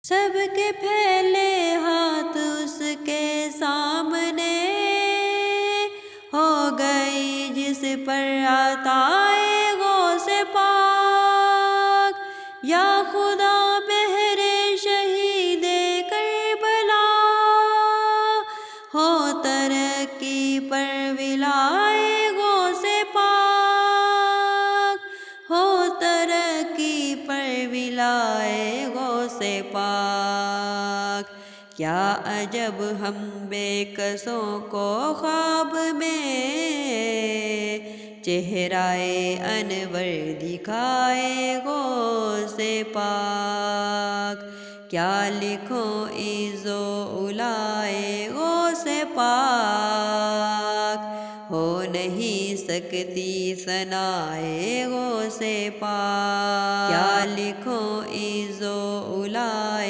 سب کے پھیلے ہاتھ اس کے سامنے، ہو گئی جس پر عطائے غوث پاک، یا خدا بہر شہید کربلا، ہو ترقی پر ولائے غوث پاک، ہو ترقی پر ولائے غوث پاک۔ کیا عجب ہم بے کسوں کو خواب میں چہرہ انور دکھائے غوث پاک، کیا لکھوں عز و علائے غوث پاک، ہو نہیں سکتی ثنائے غوث پاک، کیا لکھوں عز و علائے